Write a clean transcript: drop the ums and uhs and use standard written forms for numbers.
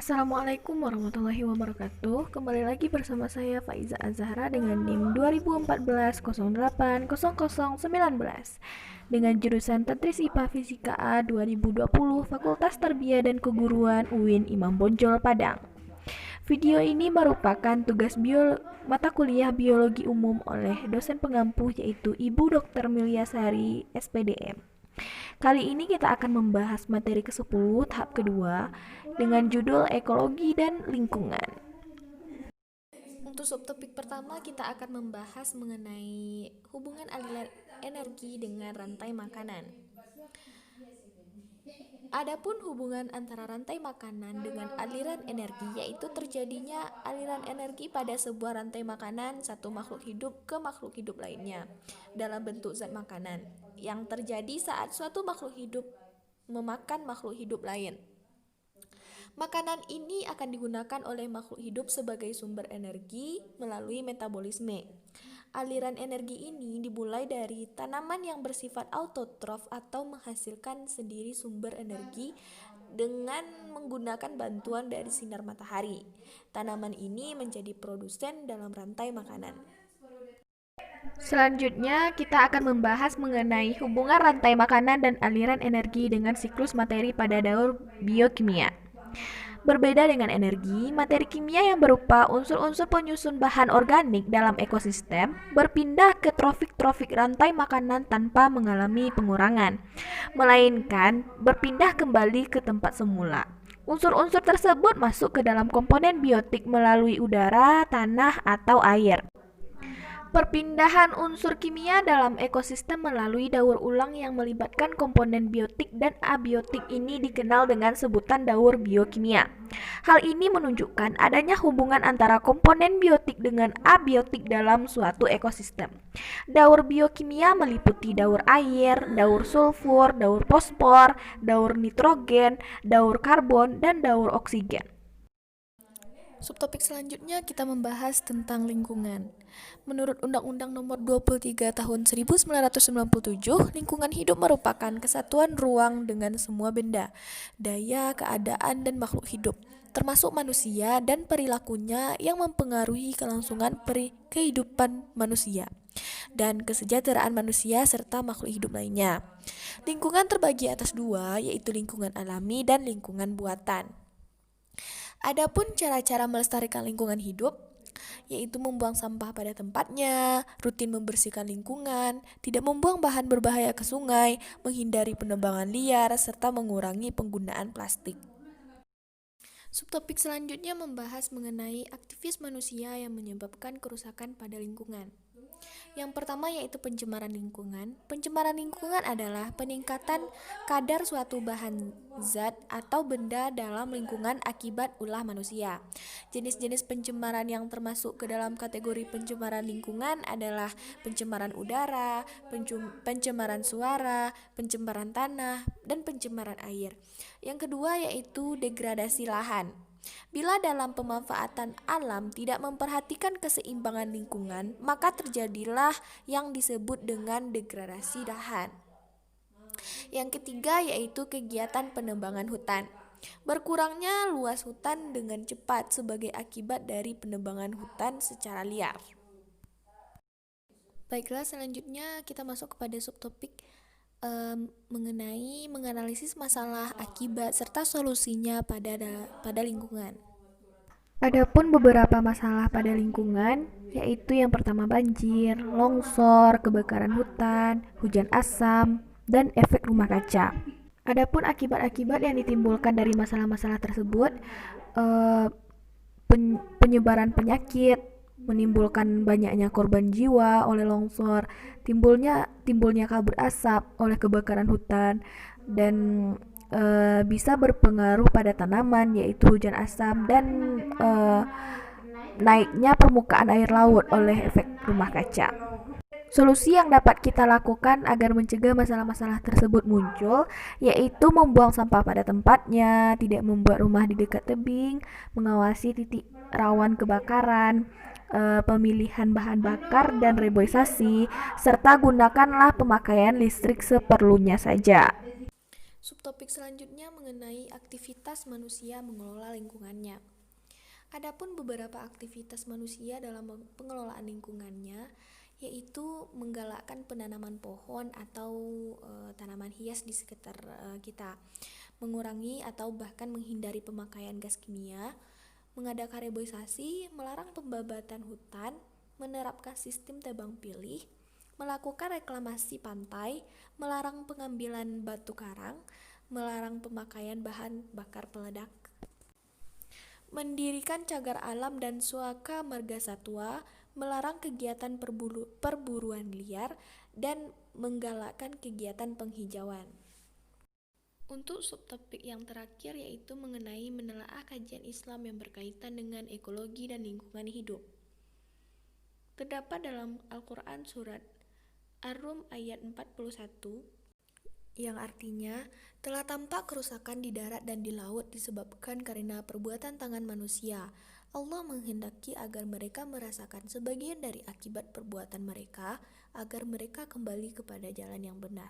Assalamualaikum warahmatullahi wabarakatuh. Kembali lagi bersama saya Faiza Azhara dengan NIM 2014 08 00 19 dengan jurusan Tetris IPA Fisika A 2020 Fakultas Tarbiyah dan Keguruan UIN Imam Bonjol Padang. Video ini merupakan tugas mata kuliah biologi umum oleh dosen pengampu yaitu Ibu Dr. Milyasari SPDM. Kali ini kita akan membahas materi ke-10 tahap kedua dengan judul ekologi dan lingkungan. Untuk subtopik pertama kita akan membahas mengenai hubungan aliran energi dengan rantai makanan. Adapun hubungan antara rantai makanan dengan aliran energi yaitu terjadinya aliran energi pada sebuah rantai makanan satu makhluk hidup ke makhluk hidup lainnya dalam bentuk zat makanan yang terjadi saat suatu makhluk hidup memakan makhluk hidup lain. Makanan ini akan digunakan oleh makhluk hidup sebagai sumber energi melalui metabolisme. Aliran energi ini dimulai dari tanaman yang bersifat autotrof atau menghasilkan sendiri sumber energi dengan menggunakan bantuan dari sinar matahari. Tanaman ini menjadi produsen dalam rantai makanan. Selanjutnya, kita akan membahas mengenai hubungan rantai makanan dan aliran energi dengan siklus materi pada daur biokimia. Berbeda dengan energi, materi kimia yang berupa unsur-unsur penyusun bahan organik dalam ekosistem berpindah ke trofik-trofik rantai makanan tanpa mengalami pengurangan, melainkan berpindah kembali ke tempat semula. Unsur-unsur tersebut masuk ke dalam komponen biotik melalui udara, tanah, atau air. Perpindahan unsur kimia dalam ekosistem melalui daur ulang yang melibatkan komponen biotik dan abiotik ini dikenal dengan sebutan daur biokimia. Hal ini menunjukkan adanya hubungan antara komponen biotik dengan abiotik dalam suatu ekosistem. Daur biokimia meliputi daur air, daur sulfur, daur fosfor, daur nitrogen, daur karbon, dan daur oksigen. Subtopik selanjutnya kita membahas tentang lingkungan. Menurut Undang-Undang Nomor 23 Tahun 1997, lingkungan hidup merupakan kesatuan ruang dengan semua benda, daya, keadaan, dan makhluk hidup, termasuk manusia dan perilakunya yang mempengaruhi kelangsungan kehidupan manusia dan kesejahteraan manusia serta makhluk hidup lainnya. Lingkungan terbagi atas dua, yaitu lingkungan alami dan lingkungan buatan. Adapun cara-cara melestarikan lingkungan hidup, yaitu membuang sampah pada tempatnya, rutin membersihkan lingkungan, tidak membuang bahan berbahaya ke sungai, menghindari penebangan liar, serta mengurangi penggunaan plastik. Subtopik selanjutnya membahas mengenai aktivitas manusia yang menyebabkan kerusakan pada lingkungan. Yang pertama yaitu pencemaran lingkungan. Pencemaran lingkungan adalah peningkatan kadar suatu bahan zat atau benda dalam lingkungan akibat ulah manusia. Jenis-jenis pencemaran yang termasuk ke dalam kategori pencemaran lingkungan adalah pencemaran udara, pencemaran suara, pencemaran tanah, dan pencemaran air. Yang kedua yaitu degradasi lahan. Bila dalam pemanfaatan alam tidak memperhatikan keseimbangan lingkungan, maka terjadilah yang disebut dengan degradasi lahan. Yang ketiga yaitu kegiatan penebangan hutan. Berkurangnya luas hutan dengan cepat sebagai akibat dari penebangan hutan secara liar. Baiklah, selanjutnya kita masuk kepada subtopik mengenai menganalisis masalah akibat serta solusinya pada lingkungan. Adapun beberapa masalah pada lingkungan yaitu yang pertama banjir, longsor, kebakaran hutan, hujan asam, dan efek rumah kaca. Adapun akibat-akibat yang ditimbulkan dari masalah-masalah tersebut penyebaran penyakit, menimbulkan banyaknya korban jiwa oleh longsor, timbulnya kabut asap oleh kebakaran hutan, dan bisa berpengaruh pada tanaman yaitu hujan asam dan naiknya permukaan air laut oleh efek rumah kaca. Solusi yang dapat kita lakukan agar mencegah masalah-masalah tersebut muncul yaitu membuang sampah pada tempatnya, tidak membuat rumah di dekat tebing, mengawasi titik rawan kebakaran, pemilihan bahan bakar dan reboisasi, serta gunakanlah pemakaian listrik seperlunya saja. Subtopik selanjutnya mengenai aktivitas manusia mengelola lingkungannya. Adapun beberapa aktivitas manusia dalam pengelolaan lingkungannya, yaitu menggalakkan penanaman pohon atau tanaman hias di sekitar kita, mengurangi atau bahkan menghindari pemakaian gas kimia, mengadakan reboisasi, melarang pembabatan hutan, menerapkan sistem tebang pilih, melakukan reklamasi pantai, melarang pengambilan batu karang, melarang pemakaian bahan bakar peledak, mendirikan cagar alam dan suaka marga satwa, melarang kegiatan perburuan liar, dan menggalakkan kegiatan penghijauan. Untuk subtopik yang terakhir yaitu mengenai menelaah kajian Islam yang berkaitan dengan ekologi dan lingkungan hidup. Terdapat dalam Al-Quran surat Ar-Rum ayat 41 yang artinya telah tampak kerusakan di darat dan di laut disebabkan karena perbuatan tangan manusia. Allah menghendaki agar mereka merasakan sebagian dari akibat perbuatan mereka agar mereka kembali kepada jalan yang benar.